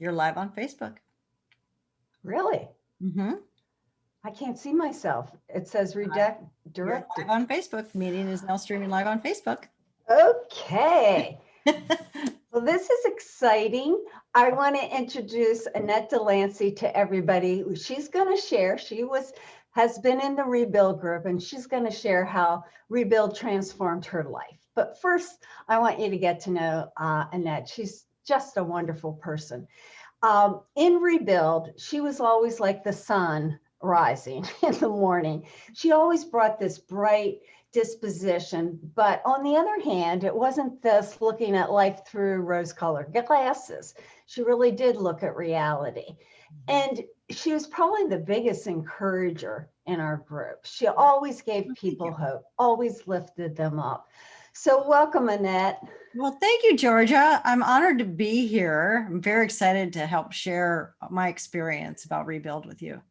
You're live on Facebook. Really? Mm-hmm. I can't see myself. It says You're directed. live on Facebook. Meeting is now streaming live on Facebook. Okay. Well, this is exciting. I want to introduce Annette de Lancey to everybody. She's going to share. Has been in the ReBUILD group, and she's going to share how ReBUILD transformed her life. But first, I want you to get to know Annette. She's just a wonderful person. In ReBUILD, she was always like the sun rising in the morning. She always brought this bright disposition, but on the other hand, it wasn't this looking at life through rose-colored glasses. She really did look at reality. And she was probably the biggest encourager in our group. She always gave people hope, always lifted them up. So welcome, Annette. Well, thank you, Georgia. I'm honored to be here. I'm very excited to help share my experience about ReBUILD with you.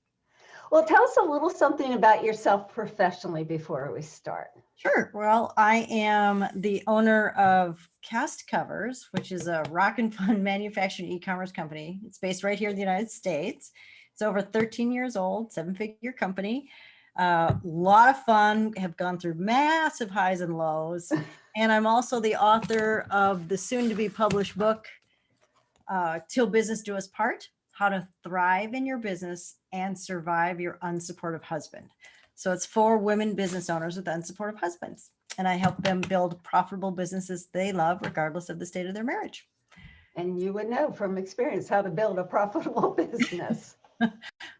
Well, tell us a little something about yourself professionally before we start. Sure. Well, I am the owner of Cast Covers, which is a rock and fun manufacturing e-commerce company. It's based right here in the United States. It's over 13 years old, 7-figure company. A lot of fun, have gone through massive highs and lows. And I'm also the author of the soon to be published book, Till Business Do Us Part, How to Thrive in Your Business and Survive Your Unsupportive Husband. So it's for women business owners with unsupportive husbands. And I help them build profitable businesses they love, regardless of the state of their marriage. And you would know from experience how to build a profitable business.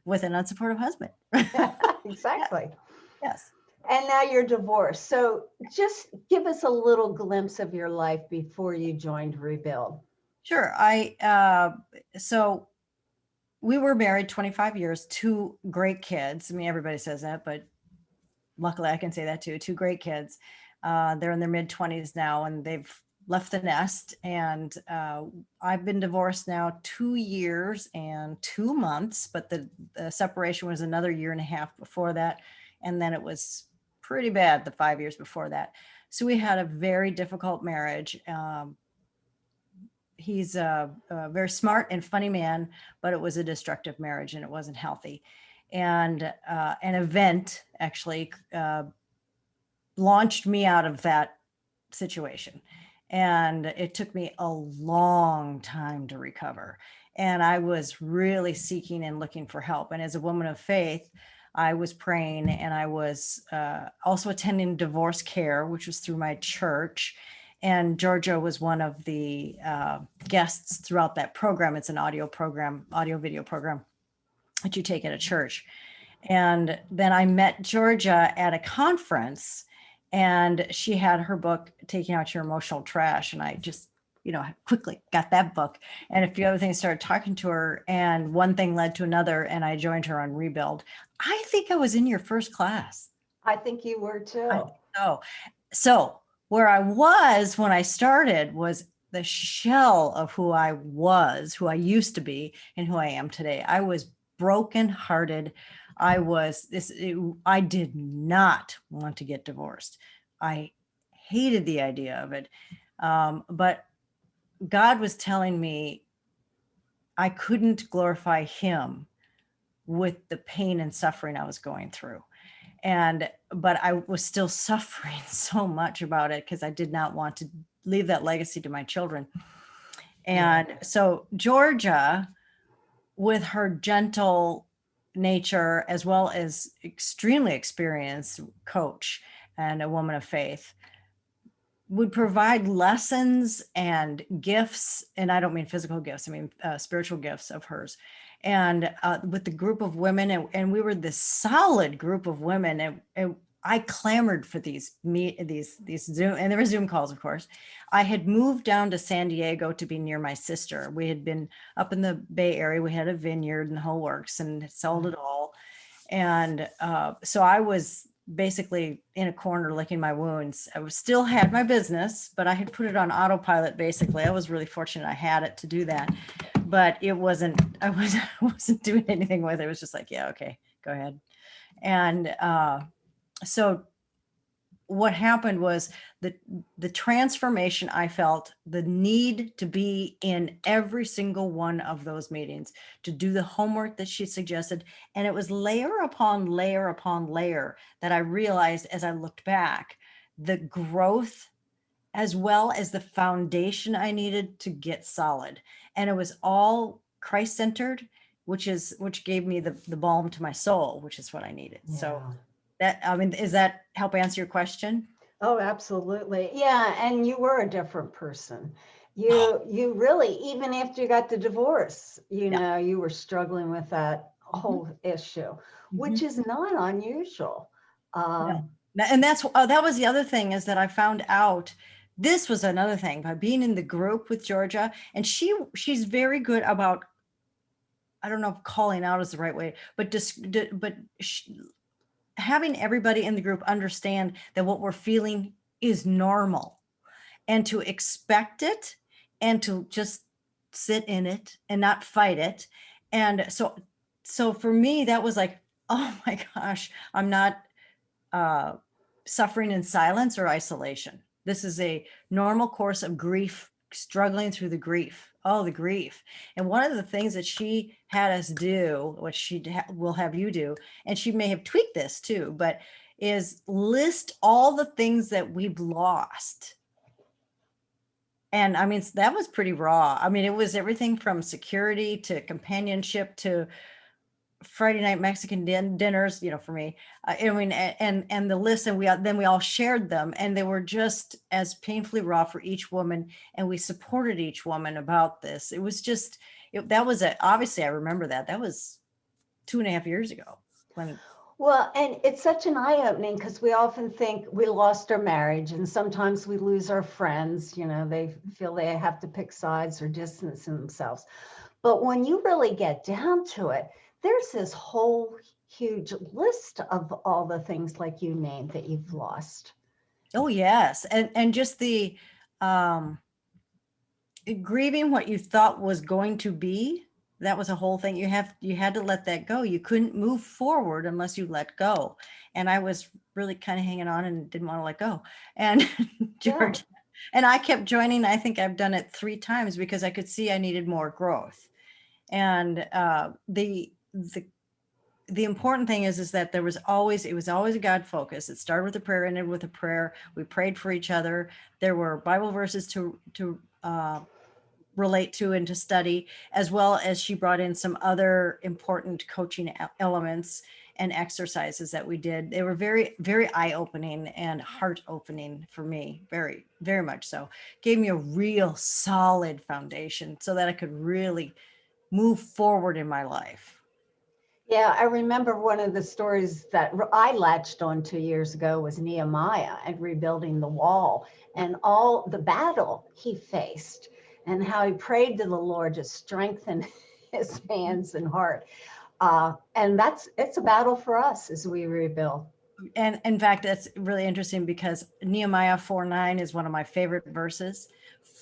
With an unsupportive husband. Exactly. Yes. And now you're divorced. So just give us a little glimpse of your life before you joined ReBUILD. Sure. So we were married 25 years, 2 great kids. I mean, everybody says that, but luckily I can say that too. 2 great kids. They're in their mid-20s now, and they've left the nest. And I've been divorced now 2 years and 2 months, but the separation was another 1.5 years before that. And then it was pretty bad the 5 years before that. So we had a very difficult marriage. He's a very smart and funny man, but it was a destructive marriage and it wasn't healthy. And an event actually launched me out of that situation. And it took me a long time to recover. And I was really seeking and looking for help. And as a woman of faith, I was praying, and I was also attending divorce care, which was through my church. And Georgia was one of the guests throughout that program. It's an audio video program that you take at a church. And then I met Georgia at a conference, and she had her book, Taking Out Your Emotional Trash. And I just, quickly got that book and a few other things, started talking to her, and one thing led to another. And I joined her on ReBUILD. I think I was in your first class. I think you were too. So where I was when I started was the shell of who I was, who I used to be, and who I am today. I was brokenhearted. I did not want to get divorced. I hated the idea of it. But God was telling me I couldn't glorify him with the pain and suffering I was going through. But I was still suffering so much about it because I did not want to leave that legacy to my children. And so Georgia, with her gentle nature, as well as extremely experienced coach and a woman of faith, would provide lessons and gifts. And I don't mean physical gifts, I mean spiritual gifts of hers. And with the group of women, and we were this solid group of women, and I clamored for these Zoom, and there were Zoom calls, of course. I had moved down to San Diego to be near my sister. We had been up in the Bay Area. We had a vineyard and the whole works, and sold it all. And so I was basically in a corner licking my wounds. I still had my business, but I had put it on autopilot. Basically, I was really fortunate I had it to do that, but I wasn't doing anything with it. It was just like, yeah, okay, go ahead. And so what happened was the transformation I felt, the need to be in every single one of those meetings, to do the homework that she suggested. And it was layer upon layer upon layer that I realized as I looked back, the growth as well as the foundation I needed to get solid. And it was all Christ-centered, which gave me the balm to my soul, which is what I needed. So Yeah. that, I mean, does that help answer your question? Oh, absolutely. Yeah, and you were a different person. Oh, You really, even after you got the divorce, yeah. you were struggling with that Mhm, whole issue, which mhm. is not unusual. No. Um, And that's, that was the other thing, is that I found out, this was another thing by being in the group with Georgia, and she's very good about, I don't know if calling out is the right way, but just, but having everybody in the group understand that what we're feeling is normal, and to expect it, and to just sit in it and not fight it. And so for me, that was like, oh my gosh, I'm not uh, suffering in silence or isolation. This is a normal course of grief, struggling through the grief. Oh, the grief. And one of the things that she had us do, what she will have you do, and she may have tweaked this too, but is list all the things that we've lost. And I mean, that was pretty raw. I mean, it was everything from security to companionship to Friday night Mexican dinners, for me. I mean, and the list, and then we all shared them, and they were just as painfully raw for each woman, and we supported each woman about this. It was just, that was obviously I remember that. That was 2.5 years ago when. well, and it's such an eye-opening because we often think we lost our marriage, and sometimes we lose our friends. They feel they have to pick sides or distance themselves. But when you really get down to it, there's this whole huge list of all the things like you named that you've lost. Oh yes, and just the um grieving what you thought was going to be. That was a whole thing. You had to let that go. You couldn't move forward unless you let go. And I was really kind of hanging on and didn't want to let go. And Yeah. George, and I kept joining. I think I've done it 3 times because I could see I needed more growth. And the important thing is that it was always a God focus. It started with a prayer, ended with a prayer. We prayed for each other. There were Bible verses to relate to and to study, as well as she brought in some other important coaching elements and exercises that we did. They were very, very eye-opening and heart-opening for me, very, very much so. Gave me a real solid foundation so that I could really move forward in my life. Yeah, I remember one of the stories that I latched on 2 years ago was Nehemiah and rebuilding the wall and all the battle he faced and how he prayed to the Lord to strengthen his hands and heart. And it's a battle for us as we rebuild. And in fact, that's really interesting because Nehemiah 4:9 is one of my favorite verses.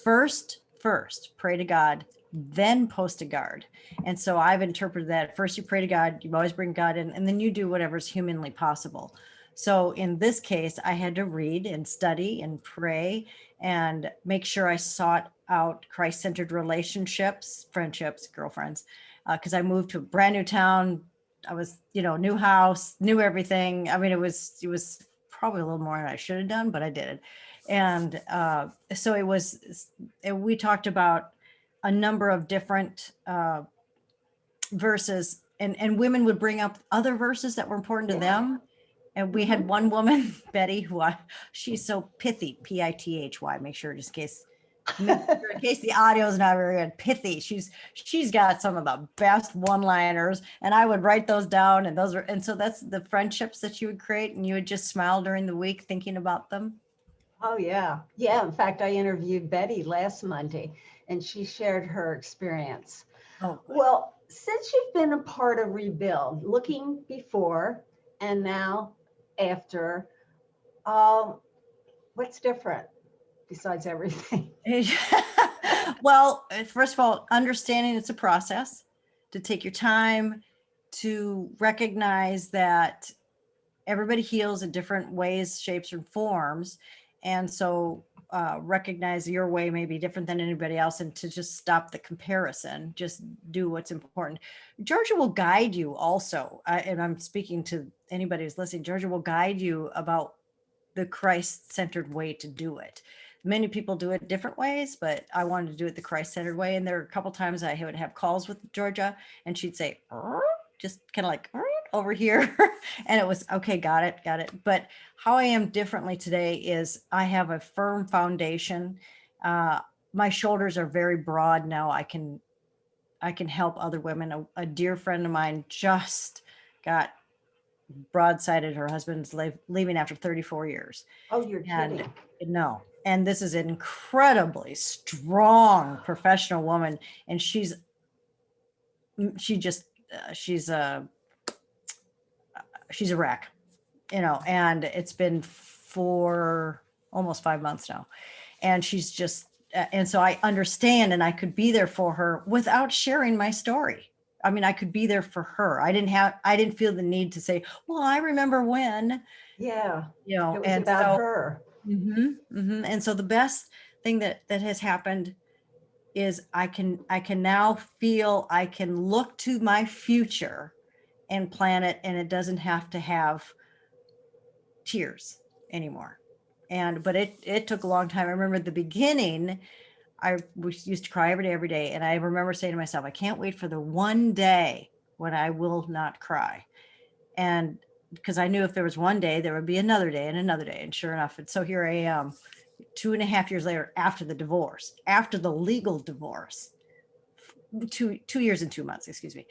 First, pray to God, then post a guard. And so I've interpreted that first you pray to God, you always bring God in, and then you do whatever's humanly possible. So in this case, I had to read and study and pray and make sure I sought out Christ-centered relationships, friendships, girlfriends, because I moved to a brand new town. I was, new house, knew everything. I mean, it was probably a little more than I should have done, but I did it. And so we talked about a number of different verses, and women would bring up other verses that were important to Yeah. them. And we had one woman, Betty, she's so pithy, Pithy, make sure just in case the audio is not very good, pithy. She's got some of the best one-liners, and I would write those down, and so that's the friendships that you would create, and you would just smile during the week thinking about them. Oh, yeah. Yeah. In fact, I interviewed Betty last Monday and she shared her experience. Oh, Well, since you've been a part of Rebuild, looking before and now after, um, what's different besides everything? good. Well, first of all, understanding it's a process, to take your time, to recognize that everybody heals in different ways, shapes, and forms. And so recognize your way may be different than anybody else, and to just stop the comparison, just do what's important. Georgia will guide you also. And I'm speaking to anybody who's listening. Georgia will guide you about the Christ-centered way to do it. Many people do it different ways, but I wanted to do it the Christ-centered way. And there are a couple times I would have calls with Georgia, and she'd say, just kind of like over here. And it was, okay, got it. But how I am differently today is I have a firm foundation. My shoulders are very broad now. I can help other women. A dear friend of mine just got broadsided. Her husband's leaving after 34 years. Oh, you're And kidding. no, and this is an incredibly strong professional woman. And she's a wreck, and it's been for almost 5 months now. And she's just, and so I understand, and I could be there for her without sharing my story. I mean, I could be there for her. I didn't feel the need to say, well, I remember when, Yeah, it was and about so, her. And so the best thing that has happened is I can now feel, I can look to my future and plan it, and it doesn't have to have tears anymore. But it took a long time. I remember at the beginning, we used to cry every day. And I remember saying to myself, I can't wait for the one day when I will not cry. And because I knew if there was one day, there would be another day and another day. And sure enough, and so here I am 2.5 years later, after the divorce, after the legal divorce, 2 years and 2 months, excuse me.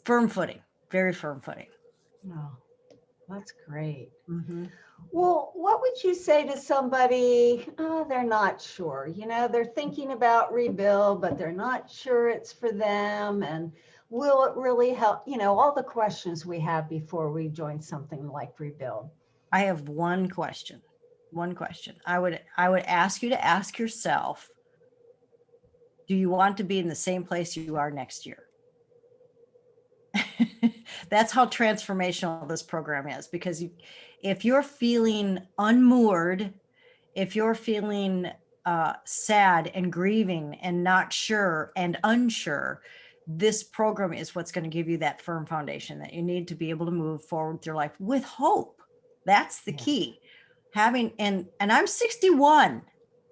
Firm footing, very firm footing. Oh, that's great. Mm-hmm. Well, what would you say to somebody, they're not sure, they're thinking about rebuild, but they're not sure it's for them. And will it really help? All the questions we have before we join something like rebuild. I have one question. I would ask you to ask yourself, do you want to be in the same place you are next year? That's how transformational this program is, because if you're feeling unmoored, if you're feeling sad and grieving and not sure and unsure, this program is what's going to give you that firm foundation that you need to be able to move forward with your life with hope. That's the key. Having, and I'm 61,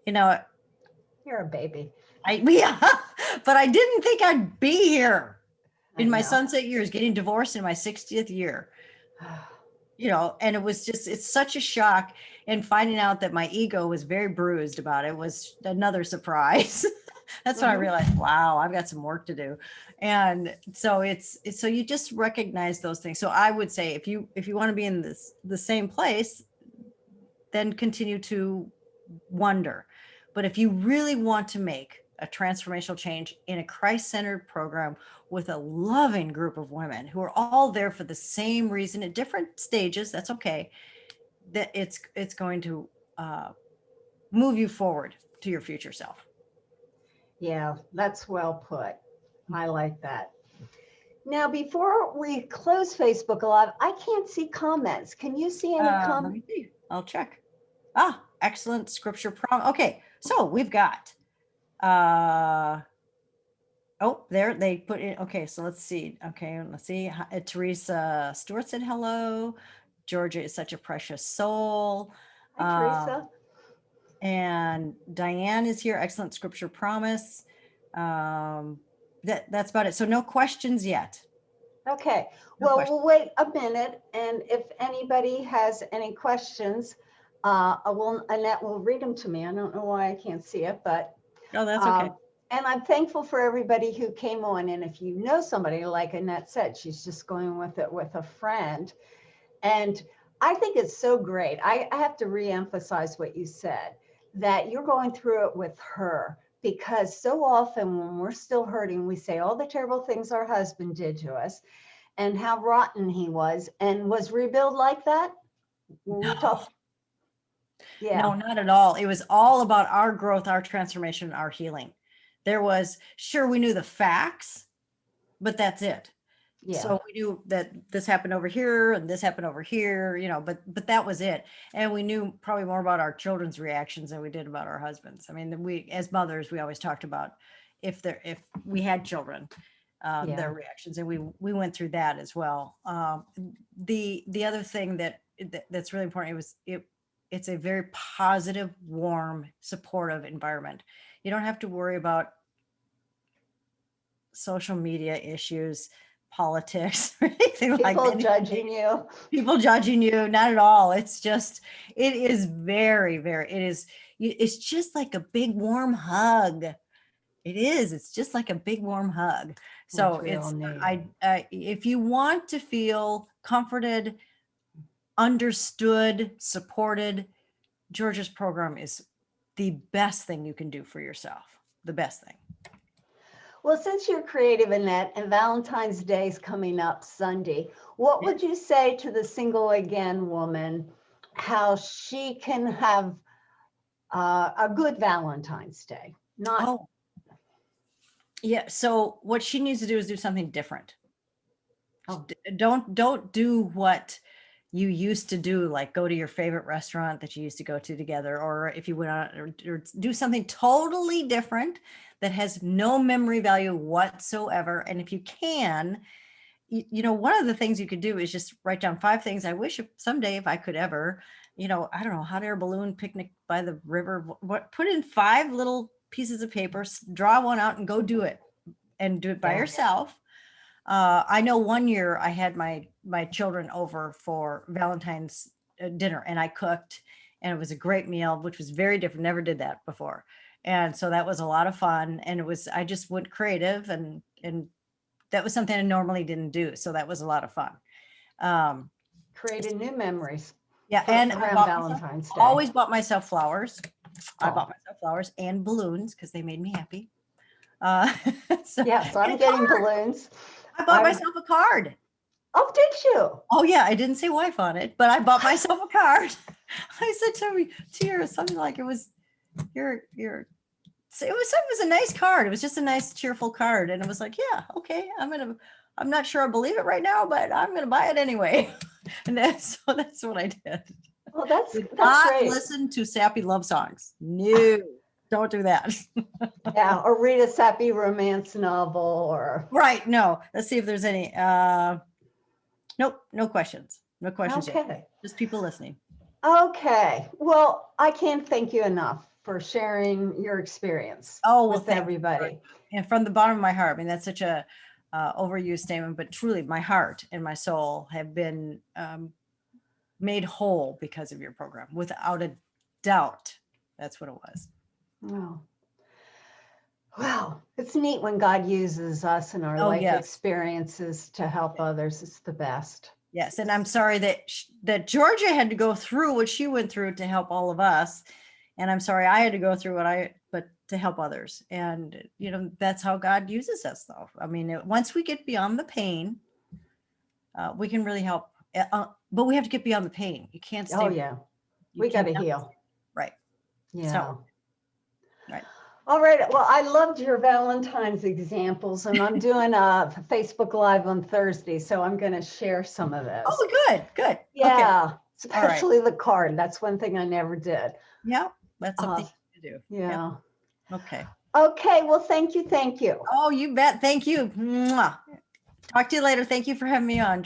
You're a baby. But I didn't think I'd be here in my sunset years, getting divorced in my 60th year, and it was just, it's such a shock. And finding out that my ego was very bruised about it was another surprise. That's when I realized, wow, I've got some work to do. And so so you just recognize those things. So I would say, if you want to be in the same place, then continue to wonder. But if you really want to make a transformational change in a Christ-centered program with a loving group of women who are all there for the same reason at different stages, that's okay, that it's going to move you forward to your future self. Yeah, that's well put. I like that. Now, before we close Facebook Live, I can't see comments. Can you see any comments? Let me see. I'll check. Excellent scripture prom. Okay, so we've got there they put in. Okay, so let's see. Okay, let's see. Teresa Stewart said hello. Georgia is such a precious soul. Hi, Teresa. And Diane is here. Excellent scripture promise. That's about it. So no questions yet. Okay. Well, we'll wait a minute, and if anybody has any questions, Annette will read them to me. I don't know why I can't see it, but that's okay. And I'm thankful for everybody who came on. And if you know somebody, like Annette said, she's just going with it with a friend. And I think it's so great. I have to reemphasize what you said, that you're going through it with her, because so often when we're still hurting, we say all the terrible things our husband did to us and how rotten he was. And was rebuild like that? When we talked? Yeah. No, not at all. It was all about our growth, our transformation, our healing. There was, sure, we knew the facts, but that's it. Yeah. So we knew that this happened over here and this happened over here, but that was it. And we knew probably more about our children's reactions than we did about our husbands. I mean, we, as mothers, we always talked about if we had children, Yeah. their reactions, and we went through that as well. The other thing that's really important, it's a very positive, warm, supportive environment. You don't have to worry about social media issues, politics, or anything like People that. judging you. People judging you, not at all. It's just, it is very, very, it's just like a big warm hug. It is. It's just like a big warm hug. So Which we all need. if you want to feel comforted, understood, supported, Georgia's program is the best thing you can do for yourself. The best thing. Well, since you're creative, Annette, and Valentine's Day is coming up Sunday, what would you say to the single again woman, how she can have a good Valentine's Day? Oh, yeah. So what she needs to do is do something different. Oh. Don't do what you used to do, like go to your favorite restaurant that you used to go to together, or if you went on, or do something totally different that has no memory value whatsoever. And if you can, one of the things you could do is just write down 5 things I wish someday if I could ever, I don't know, hot air balloon picnic by the river, put in 5 little pieces of paper, draw one out and go do it, and do it by yourself. I know one year I had my children over for Valentine's dinner, and I cooked, and it was a great meal, which was very different. Never did that before. And so that was a lot of fun. And I just went creative, and that was something I normally didn't do. So that was a lot of fun. Created new memories. Yeah. And around Valentine's Day. Always bought myself flowers. I bought myself flowers and balloons because they made me happy. So I'm getting balloons. I bought myself a card. Oh, did you? Oh yeah, I didn't say wife on it, but I bought myself a card. I said to her something like, it was it was a nice card. It was just a nice, cheerful card, and it was like, yeah, okay, I'm not sure I believe it right now, but I'm gonna buy it anyway. And that's what I did. Well, that's not great. Listen to sappy love songs. No. Don't do that. Yeah, or read a sappy romance novel or. Right. No. Let's see if there's any. Nope. No questions. No questions. Okay. Yet. Just people listening. Okay. Well, I can't thank you enough for sharing your experience with everybody. And from the bottom of my heart, I mean, that's such a overused statement, but truly my heart and my soul have been made whole because of your program. Without a doubt. That's what it was. Oh. Wow. It's neat when God uses us and our life experiences to help others. It's the best. Yes. And I'm sorry that Georgia had to go through what she went through to help all of us. And I'm sorry I had to go through but to help others. And, that's how God uses us, though. I mean, once we get beyond the pain, we can really help. But we have to get beyond the pain. You can't stay. Oh, yeah. We got to heal. Right. Yeah. So, right. All right. Well, I loved your Valentine's examples, and I'm doing a Facebook Live on Thursday, so I'm going to share some of those. Oh, good. Yeah. Okay. Especially the card. That's one thing I never did. Yeah. That's something to do. Yeah. Okay. Okay. Well, thank you. Oh, you bet. Thank you. Mwah. Talk to you later. Thank you for having me on.